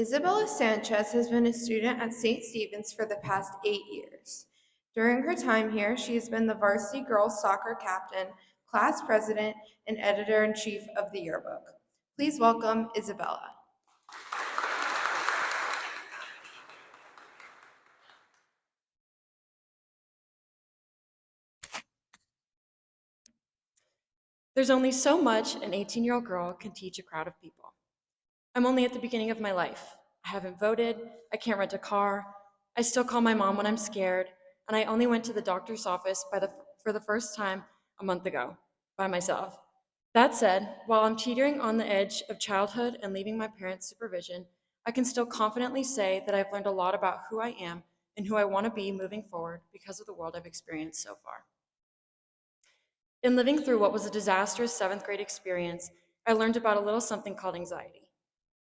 Isabella Sanchez has been a student at St. Stephen's for the past 8 years. During her time here, she has been the varsity girls soccer captain, class president, and editor-in-chief of the yearbook. Please welcome Isabella. There's only so much an 18-year-old girl can teach a crowd of people. I'm only at the beginning of my life. I haven't voted, I can't rent a car, I still call my mom when I'm scared, and I only went to the doctor's office for the first time a month ago, by myself. That said, while I'm teetering on the edge of childhood and leaving my parents' supervision, I can still confidently say that I've learned a lot about who I am and who I want to be moving forward because of the world I've experienced so far. In living through what was a disastrous seventh grade experience, I learned about a little something called anxiety.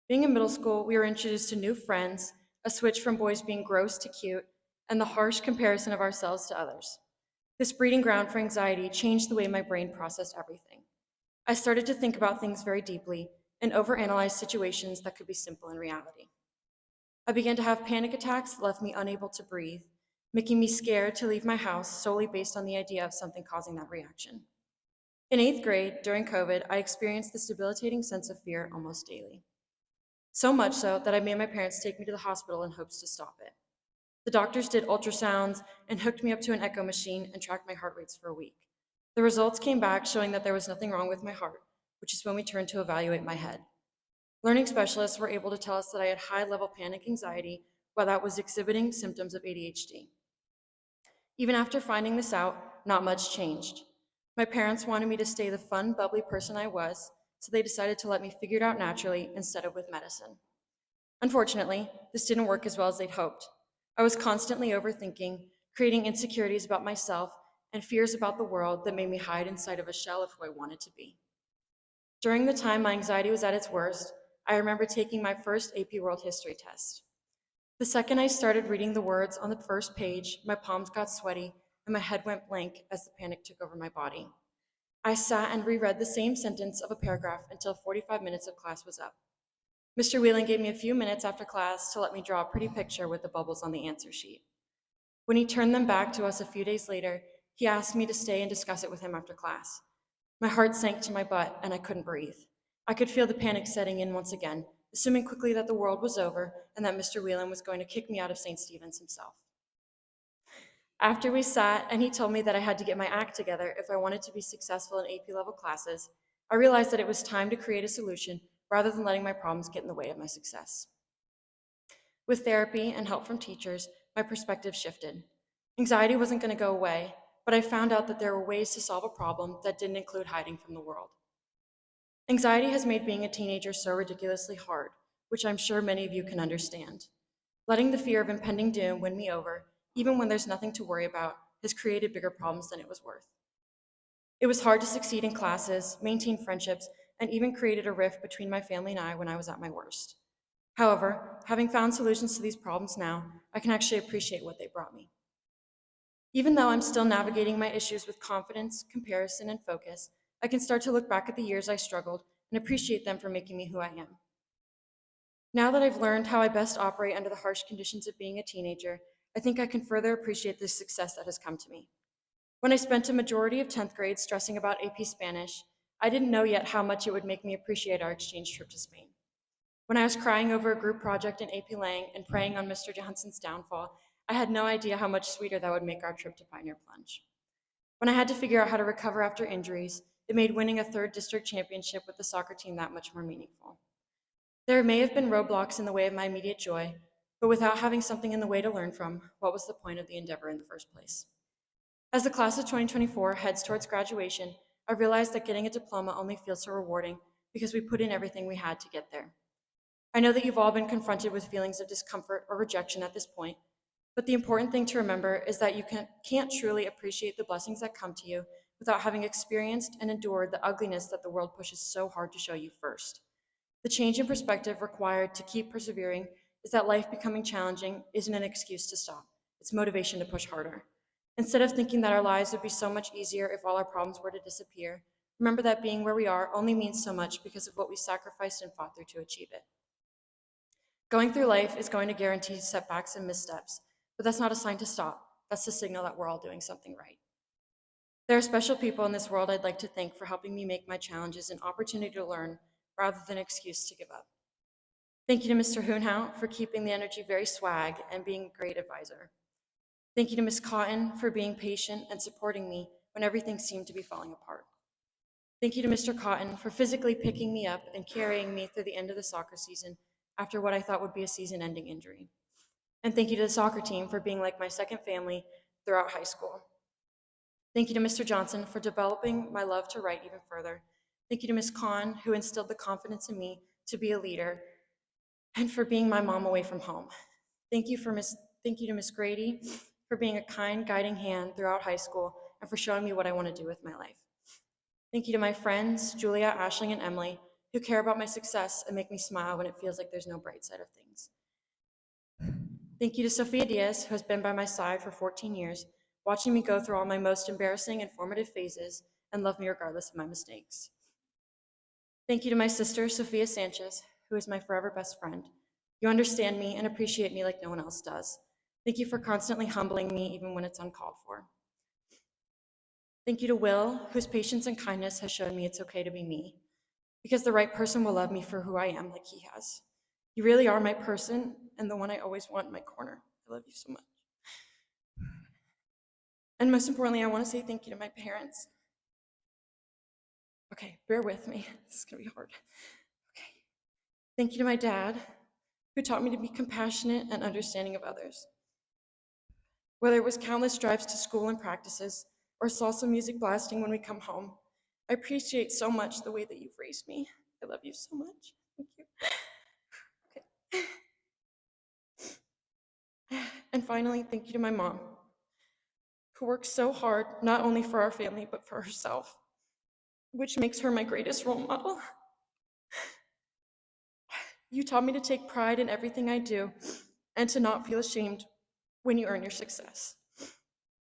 Being in middle school, we were introduced to new friends, a switch from boys being gross to cute, and the harsh comparison of ourselves to others. This breeding ground for anxiety changed the way my brain processed everything. I started to think about things very deeply and overanalyze situations that could be simple in reality. I began to have panic attacks that left me unable to breathe, making me scared to leave my house solely based on the idea of something causing that reaction. In eighth grade, during COVID, I experienced this debilitating sense of fear almost daily. So much so that I made my parents take me to the hospital in hopes to stop it. The doctors did ultrasounds and hooked me up to an echo machine and tracked my heart rates for a week. The results came back showing that there was nothing wrong with my heart, which is when we turned to evaluate my head. Learning specialists were able to tell us that I had high level panic anxiety while that was exhibiting symptoms of ADHD. Even after finding this out, not much changed. My parents wanted me to stay the fun, bubbly person I was, so they decided to let me figure it out naturally instead of with medicine. Unfortunately, this didn't work as well as they'd hoped. I was constantly overthinking, creating insecurities about myself and fears about the world that made me hide inside of a shell of who I wanted to be. During the time my anxiety was at its worst, I remember taking my first AP World History test. The second I started reading the words on the first page, my palms got sweaty and my head went blank as the panic took over my body. I sat and reread the same sentence of a paragraph until 45 minutes of class was up. Mr. Whelan gave me a few minutes after class to let me draw a pretty picture with the bubbles on the answer sheet. When he turned them back to us a few days later, he asked me to stay and discuss it with him after class. My heart sank to my butt and I couldn't breathe. I could feel the panic setting in once again, assuming quickly that the world was over and that Mr. Whelan was going to kick me out of St. Stephen's himself. After we sat and he told me that I had to get my act together if I wanted to be successful in AP level classes, I realized that it was time to create a solution rather than letting my problems get in the way of my success. With therapy and help from teachers, my perspective shifted. Anxiety wasn't going to go away, but I found out that there were ways to solve a problem that didn't include hiding from the world. Anxiety has made being a teenager so ridiculously hard, which I'm sure many of you can understand. Letting the fear of impending doom win me over, even when there's nothing to worry about, has created bigger problems than it was worth. It was hard to succeed in classes, maintain friendships, and even created a rift between my family and I when I was at my worst. However, having found solutions to these problems now, I can actually appreciate what they brought me. Even though I'm still navigating my issues with confidence, comparison, and focus, I can start to look back at the years I struggled and appreciate them for making me who I am. Now that I've learned how I best operate under the harsh conditions of being a teenager, I think I can further appreciate the success that has come to me. When I spent a majority of 10th grade stressing about AP Spanish, I didn't know yet how much it would make me appreciate our exchange trip to Spain. When I was crying over a group project in AP Lang and praying on Mr. Johnson's downfall, I had no idea how much sweeter that would make our trip to Pioneer Plunge. When I had to figure out how to recover after injuries, it made winning a third district championship with the soccer team that much more meaningful. There may have been roadblocks in the way of my immediate joy, but without having something in the way to learn from, what was the point of the endeavor in the first place? As the class of 2024 heads towards graduation, I realized that getting a diploma only feels so rewarding because we put in everything we had to get there. I know that you've all been confronted with feelings of discomfort or rejection at this point, but the important thing to remember is that you can't truly appreciate the blessings that come to you without having experienced and endured the ugliness that the world pushes so hard to show you first. The change in perspective required to keep persevering is that life becoming challenging isn't an excuse to stop. It's motivation to push harder. Instead of thinking that our lives would be so much easier if all our problems were to disappear, remember that being where we are only means so much because of what we sacrificed and fought through to achieve it. Going through life is going to guarantee setbacks and missteps, but that's not a sign to stop. That's the signal that we're all doing something right. There are special people in this world I'd like to thank for helping me make my challenges an opportunity to learn rather than an excuse to give up. Thank you to Mr. Hoonhout for keeping the energy very swag and being a great advisor. Thank you to Ms. Cotton for being patient and supporting me when everything seemed to be falling apart. Thank you to Mr. Cotton for physically picking me up and carrying me through the end of the soccer season after what I thought would be a season-ending injury. And thank you to the soccer team for being like my second family throughout high school. Thank you to Mr. Johnson for developing my love to write even further. Thank you to Ms. Kahn, who instilled the confidence in me to be a leader, and for being my mom away from home. Thank you to Ms. Grady for being a kind, guiding hand throughout high school and for showing me what I want to do with my life. Thank you to my friends, Julia, Ashling, and Emily, who care about my success and make me smile when it feels like there's no bright side of things. Thank you to Sophia Diaz, who has been by my side for 14 years, watching me go through all my most embarrassing and formative phases and love me regardless of my mistakes. Thank you to my sister, Sophia Sanchez, who is my forever best friend. You understand me and appreciate me like no one else does. Thank you for constantly humbling me even when it's uncalled for. Thank you to Will, whose patience and kindness has shown me it's okay to be me, because the right person will love me for who I am like he has. You really are my person and the one I always want in my corner. I love you so much. And most importantly, I want to say thank you to my parents. Okay, bear with me. This is going to be hard. Okay. Thank you to my dad, who taught me to be compassionate and understanding of others. Whether it was countless drives to school and practices, or salsa music blasting when we come home, I appreciate so much the way that you've raised me. I love you so much. Thank you. Okay. And finally, thank you to my mom, who works so hard, not only for our family, but for herself, which makes her my greatest role model. You taught me to take pride in everything I do and to not feel ashamed when you earn your success.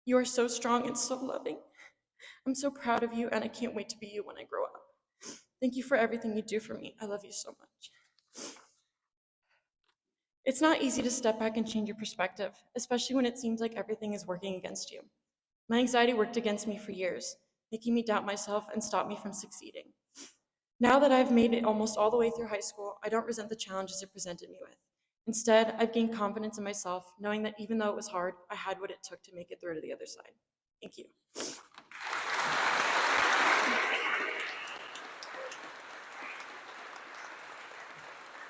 You are so strong and so loving. I'm so proud of you, and I can't wait to be you when I grow up. Thank you for everything you do for me. I love you so much. It's not easy to step back and change your perspective, especially when it seems like everything is working against you. My anxiety worked against me for years, making me doubt myself and stop me from succeeding. Now that I've made it almost all the way through high school, I don't resent the challenges it presented me with. Instead, I've gained confidence in myself, knowing that even though it was hard, I had what it took to make it through to the other side. Thank you.